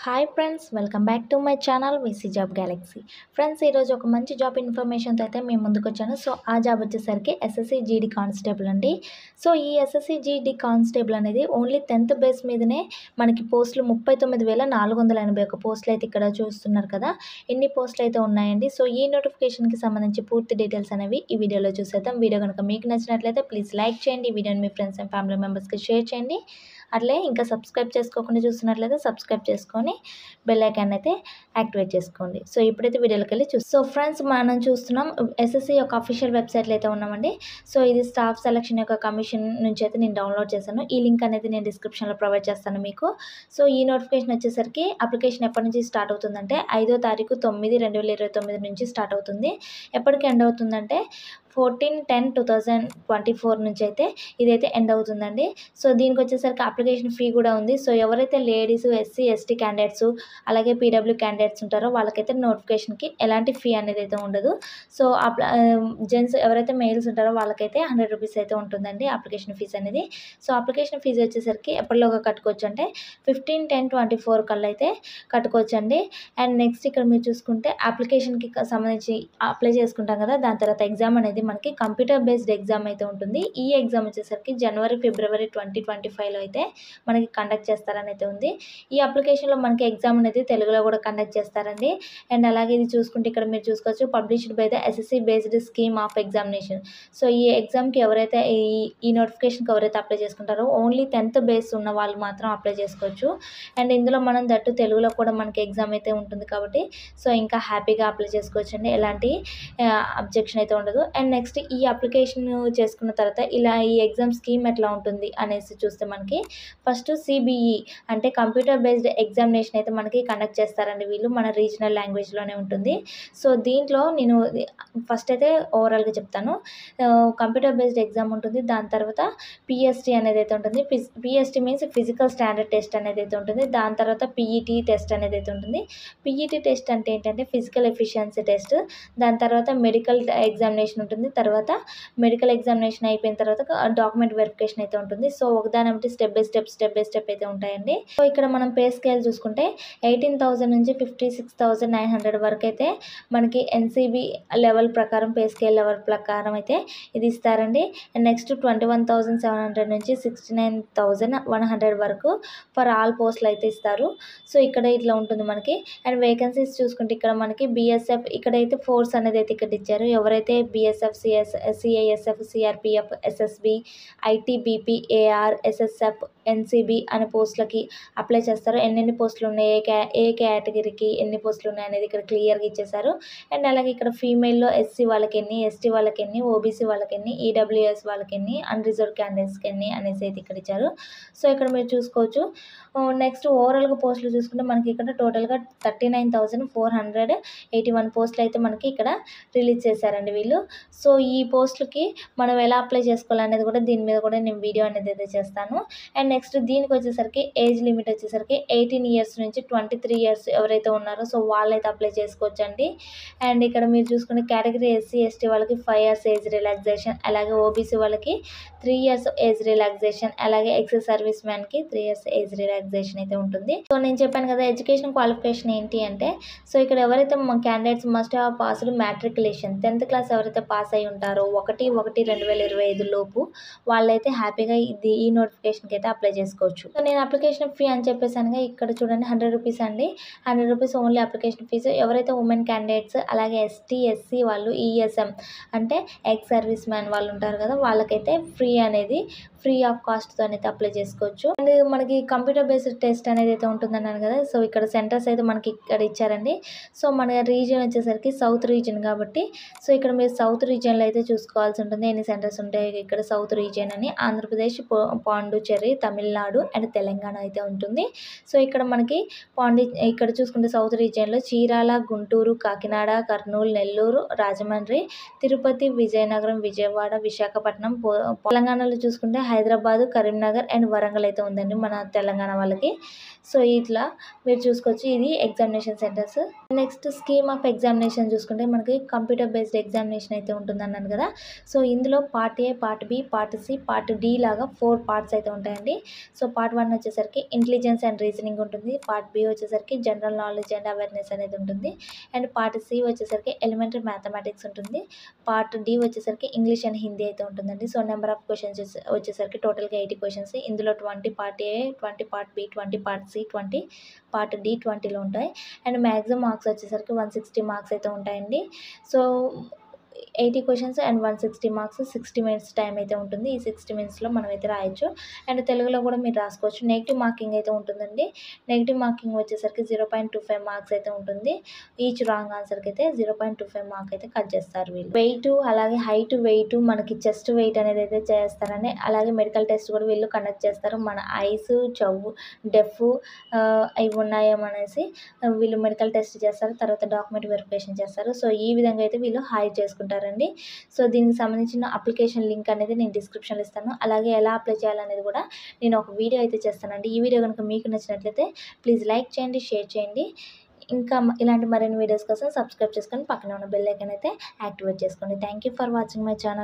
Hi friends, welcome back to my channel VC job Galaxy. Friends, ఈరోజు ఒక మంచి job ఇన్ఫర్మేషన్తో అయితే మేము ముందుకు వచ్చాను. సో ఆ జాబ్ వచ్చేసరికి ఎస్ఎస్సి జీడీ కానిస్టేబుల్ అండి. సో ఈ ఎస్ఎస్సి జీడీ కానిస్టేబుల్ అనేది ఓన్లీ 10th బేస్ మీదనే మనకి పోస్టులు 39,481 పోస్టులు అయితే ఇక్కడ చూస్తున్నారు కదా, ఎన్ని పోస్టులు అయితే ఉన్నాయండి. సో ఈ నోటిఫికేషన్కి సంబంధించి పూర్తి డీటెయిల్స్ అనేవి ఈ వీడియోలో చూసేద్దాం. వీడియో కనుక మీకు నచ్చినట్లయితే ప్లీజ్ లైక్ చేయండి, ఈ వీడియోని మీ ఫ్రెండ్స్ అండ్ ఫ్యామిలీ మెంబర్స్కి షేర్ చేయండి. అట్లే ఇంకా సబ్స్క్రైబ్ చేసుకోకుండా చూస్తున్నట్లయితే సబ్స్క్రైబ్ చేసుకొని బెల్ ఐకాన్ అయితే యాక్టివేట్ చేసుకోండి. సో ఇప్పుడైతే వీడియోలోకి వెళ్ళి సో ఫ్రెండ్స్, మనం చూస్తున్నాం ఎస్ఎస్సి యొక్క అఫీషియల్ వెబ్సైట్లో అయితే ఉన్నామండి. సో ఇది స్టాఫ్ సెలక్షన్ యొక్క కమిషన్ నుంచి అయితే నేను డౌన్లోడ్ చేశాను. ఈ లింక్ అనేది నేను డిస్క్రిప్షన్లో ప్రొవైడ్ చేస్తాను మీకు. సో ఈ నోటిఫికేషన్ వచ్చేసరికి అప్లికేషన్ ఎప్పటి నుంచి స్టార్ట్ అవుతుందంటే 5వ తారీఖు 9/2029 నుంచి స్టార్ట్ అవుతుంది. ఎప్పటికి ఎండ్ అవుతుందంటే 14/10/2024 నుంచి అయితే ఇదైతే ఎండ్ అవుతుందండి. సో దీనికి వచ్చేసరికి అప్లికేషన్ ఫీ కూడా ఉంది. సో ఎవరైతే లేడీస్, ఎస్సీ, ఎస్టీ క్యాండిడేట్స్ అలాగే పీడబ్ల్యూ క్యాండిడేట్స్ ఉంటారో వాళ్ళకైతే నోటిఫికేషన్కి ఎలాంటి ఫీ అనేది అయితే ఉండదు. సో జెంట్స్ ఎవరైతే మెయిల్స్ ఉంటారో వాళ్ళకైతే 100 రూపీస్ అయితే ఉంటుందండి అప్లికేషన్ ఫీజు అనేది. సో అప్లికేషన్ ఫీజు వచ్చేసరికి ఎప్పటిలోగా కట్టుకోవచ్చు అంటే 15/10/24 కల్లా అయితే కట్టుకోవచ్చు అండి. అండ్ నెక్స్ట్ ఇక్కడ మీరు చూసుకుంటే అప్లికేషన్కి సంబంధించి అప్లై చేసుకుంటాం కదా, దాని తర్వాత ఎగ్జామ్ అనేది మనకి కంప్యూటర్ బేస్డ్ ఎగ్జామ్ అయితే ఉంటుంది. ఈ ఎగ్జామ్ వచ్చేసరికి జనవరి, ఫిబ్రవరి 2025లో అయితే మనకి కండక్ట్ చేస్తారని అయితే ఉంది. ఈ అప్లికేషన్లో మనకి ఎగ్జామ్ అనేది తెలుగులో కూడా కండక్ట్ చేస్తారండి. అండ్ అలాగే ఇది చూసుకుంటే ఇక్కడ మీరు చూసుకోవచ్చు, published by the SSC based scheme of examination. So ఈ ఎగ్జామ్కి ఎవరైతే ఈ నోటిఫికేషన్కి ఎవరైతే అప్లై చేసుకుంటారో ఓన్లీ 10th బేస్ ఉన్న వాళ్ళు మాత్రం అప్లై చేసుకోవచ్చు. అండ్ ఇందులో మనం దట్టు తెలుగులో కూడా మనకి ఎగ్జామ్ అయితే ఉంటుంది కాబట్టి సో ఇంకా హ్యాపీగా అప్లై చేసుకోవచ్చు అండి, ఎలాంటి అబ్జెక్షన్ అయితే ఉండదు. అండ్ నెక్స్ట్ ఈ అప్లికేషన్ చేసుకున్న తర్వాత ఇలా ఈ ఎగ్జామ్ స్కీమ్ ఎట్లా ఉంటుంది అనేసి చూస్తే మనకి ఫస్ట్ సిబిఈ అంటే కంప్యూటర్ బేస్డ్ ఎగ్జామినేషన్ అయితే మనకి కండక్ట్ చేస్తారండి వీళ్ళు, మన రీజనల్ లాంగ్వేజ్లోనే ఉంటుంది. సో దీంట్లో నేను ఫస్ట్ అయితే ఓవరాల్గా చెప్తాను. కంప్యూటర్ బేస్డ్ ఎగ్జామ్ ఉంటుంది, దాని తర్వాత పిఎస్టీ అనేది అయితే ఉంటుంది. PST means physical standard test అనేది అయితే ఉంటుంది. దాని తర్వాత పిఈటీ టెస్ట్ అనేది అయితే ఉంటుంది. పిఈటీ టెస్ట్ అంటే ఏంటంటే ఫిజికల్ ఎఫిషియన్సీ టెస్ట్. దాని తర్వాత మెడికల్ ఎగ్జామినేషన్ ఉంటుంది. తర్వాత మెడికల్ ఎగ్జామినేషన్ అయిపోయిన తర్వాత డాక్యుమెంట్ వెరిఫికేషన్ అయితే ఉంటుంది. సో ఒకదాని ఒకటి స్టెప్ బై స్టెప్ అయితే ఉంటాయండి. సో ఇక్కడ మనం పే స్కేల్ చూసుకుంటే 18,000 నుంచి 56,900 వరకు అయితే మనకి ఎన్సీబీ లెవెల్ ప్రకారం పే స్కేల్ లెవెల్ ప్రకారం అయితే ఇది ఇస్తారండి. అండ్ నెక్స్ట్ 21,700 నుంచి 69,100 వరకు ఫర్ ఆల్ పోస్టులు అయితే ఇస్తారు. సో ఇక్కడ ఇట్లా ఉంటుంది మనకి. అండ్ వేకెన్సీస్ చూసుకుంటే ఇక్కడ మనకి బిఎస్ఎఫ్ ఇక్కడైతే ఫోర్స్ అనేది అయితే ఇక్కడ ఇచ్చారు. ఎవరైతే BSF, CISF, CRPF, SSB, ITBP, AR, SSF, NCB అనే పోస్టులకి అప్లై చేస్తారు. ఎన్నెన్ని పోస్టులు ఉన్నాయి, ఏ కేటగిరీకి ఎన్ని పోస్టులు ఉన్నాయి అనేది ఇక్కడ క్లియర్గా ఇచ్చేసారు. అండ్ అలాగే ఇక్కడ ఫీమేల్లో ఎస్సీ వాళ్ళకి ఎన్ని, ఎస్టీ వాళ్ళకి ఎన్ని, ఓబీసీ వాళ్ళకి ఎన్ని, ఈడబ్ల్యూఎస్ వాళ్ళకి ఎన్ని, అన్రిజర్వ్డ్ క్యాండిడేట్స్కి ఎన్ని అనేసి అయితే ఇక్కడ ఇచ్చారు. సో ఇక్కడ మీరు చూసుకోవచ్చు. నెక్స్ట్ ఓవరాల్గా పోస్టులు చూసుకుంటే మనకి ఇక్కడ టోటల్గా 39,481 పోస్టులు అయితే మనకి ఇక్కడ రిలీజ్ చేశారండి వీళ్ళు. సో ఈ పోస్టులకి మనం ఎలా అప్లై చేసుకోవాలనేది కూడా దీని మీద కూడా నేను వీడియో అనేది అయితే చేస్తాను. అండ్ నెక్స్ట్ దీనికి వచ్చేసరికి ఏజ్ లిమిట్ వచ్చేసరికి 18 ఇయర్స్ నుంచి 23 ఇయర్స్ ఎవరైతే ఉన్నారో సో వాళ్ళైతే అప్లై చేసుకోవచ్చండి. అండ్ ఇక్కడ మీరు చూసుకునే కేటగిరీ ఎస్సీ, ఎస్టీ వాళ్ళకి 5 years ఏజ్ రిలాక్సేషన్, అలాగే ఓబీసీ వాళ్ళకి 3 years ఏజ్ రిలాక్సేషన్, అలాగే ఎక్స్ సర్వీస్ మ్యాన్కి 3 years ఏజ్ రిలాక్సేషన్ అయితే ఉంటుంది. సో నేను చెప్పాను కదా ఎడ్యుకేషన్ క్వాలిఫికేషన్ ఏంటి అంటే, సో ఇక్కడ ఎవరైతే candidates must have passed matriculation 10th class ఎవరైతే పాస్ అయి ఉంటారో 1/1/2025 లోపు వాళ్ళైతే హ్యాపీగా ఈ నోటిఫికేషన్కి అయితే అప్లై చేసుకోవచ్చు. సో నేను అప్లికేషన్ ఫీ అని చెప్పేసానుగా, ఇక్కడ చూడండి 100 రూపీస్ అండి. 100 రూపీస్ ఓన్లీ అప్లికేషన్ ఫీజు. ఎవరైతే ఉమెన్ క్యాండిడేట్స్ అలాగే ఎస్టీ, ఎస్సీ వాళ్ళు ఈఎస్ఎం అంటే ఎక్స్ సర్వీస్ మ్యాన్ వాళ్ళు ఉంటారు కదా, వాళ్ళకైతే ఫ్రీ ఆఫ్ కాస్ట్తో అయితే అప్లై చేసుకోవచ్చు. అండ్ మనకి కంప్యూటర్ బేస్డ్ టెస్ట్ అనేది అయితే ఉంటుందన్నాను కదా, సో ఇక్కడ సెంటర్స్ అయితే మనకి ఇక్కడ ఇచ్చారండి. సో మన రీజియన్ వచ్చేసరికి సౌత్ రీజియన్ కాబట్టి సో ఇక్కడ మీరు సౌత్ రీజియన్లో అయితే చూసుకోవాల్సి ఉంటుంది ఎన్ని సెంటర్స్ ఉంటాయి. ఇక్కడ సౌత్ రీజియన్ అని ఆంధ్రప్రదేశ్, పాండుచేరి, తమిళనాడు అండ్ తెలంగాణ అయితే ఉంటుంది. సో ఇక్కడ మనకి ఇక్కడ చూసుకుంటే సౌత్ రీజియన్లో చీరాల, గుంటూరు, కాకినాడ, కర్నూలు, నెల్లూరు, రాజమండ్రి, తిరుపతి, విజయనగరం, విజయవాడ, విశాఖపట్నం. తెలంగాణలో చూసుకుంటే హైదరాబాద్, కరీంనగర్ అండ్ వరంగల్ అయితే ఉందండి మన తెలంగాణ వాళ్ళకి. సో ఇట్లా మీరు చూసుకోవచ్చు, ఇది examination centres. Next scheme of examination చూసుకుంటే మనకి కంప్యూటర్ బేస్డ్ ఎగ్జామినేషన్ అయితే ఉంటుందన్నాను కదా. సో ఇందులో part A, part B, part C, part D లాగా 4 పార్ట్స్ అయితే ఉంటాయండి. సో పార్ట్ 1 వచ్చేసరికి ఇంటెలిజెన్స్ అండ్ రీజనింగ్ ఉంటుంది. పార్ట్ బి వచ్చేసరికి జనరల్ నాలెడ్జ్ అండ్ అవేర్నెస్ అనేది ఉంటుంది. అండ్ పార్ట్ సి వచ్చేసరికి ఎలిమెంటరీ మ్యాథమెటిక్స్ ఉంటుంది. పార్ట్ డి వచ్చేసరికి ఇంగ్లీష్ అండ్ హిందీ అయితే ఉంటుందండి. సో నెంబర్ ఆఫ్ క్వశ్చన్స్ వచ్చేసరికి టోటల్గా 80 క్వశ్చన్స్. ఇందులో 20 part A, 20 part B, 20 part C, 20 part D 20లో ఉంటాయి. అండ్ మ్యాక్సిమం మార్క్స్ వచ్చేసరికి 160 మార్క్స్ అయితే ఉంటాయండి. So 80 questions and 160 marks, 60 minutes time అయితే ఉంటుంది. ఈ 60 మినిట్స్లో మనం అయితే రాయొచ్చు. అండ్ తెలుగులో కూడా మీరు రాసుకోవచ్చు. నెగిటివ్ మార్కింగ్ అయితే ఉంటుందండి. నెగిటివ్ మార్కింగ్ వచ్చేసరికి 0.25 మార్క్స్ అయితే ఉంటుంది. ఈచ్ రాంగ్ ఆన్సర్కి అయితే 0.25 మార్క్ అయితే కట్ చేస్తారు వీళ్ళు. వెయిట్, అలాగే హైట్, వెయిట్, మనకి చెస్ట్ వెయిట్ అనేది అయితే చేస్తారండి. అలాగే మెడికల్ టెస్ట్ కూడా వీళ్ళు కండక్ట్ చేస్తారు. మన ఐస్, చెవు, డెఫ్ ఇవి ఉన్నాయేమనేసి వీళ్ళు మెడికల్ టెస్ట్ చేస్తారు. తర్వాత డాక్యుమెంట్ వెరిఫికేషన్ చేస్తారు. సో ఈ విధంగా అయితే వీళ్ళు హైర్ చేసుకుంటారండి. సో దీనికి సంబంధించిన అప్లికేషన్ లింక్ అనేది నేను డిస్క్రిప్షన్లో ఇస్తాను. అలాగే ఎలా అప్లై చేయాలనేది కూడా నేను ఒక వీడియో అయితే చేస్తానండి. ఈ వీడియో కనుక మీకు నచ్చినట్లయితే ప్లీజ్ లైక్ చేయండి, షేర్ చేయండి. ఇంకా ఇలాంటి మరిన్ని వీడియోస్ కోసం సబ్స్క్రైబ్ చేసుకొని పక్కన ఉన్న బెల్ ఐకాన్ అయితే యాక్టివేట్ చేసుకోండి. Thank you for watching my channel.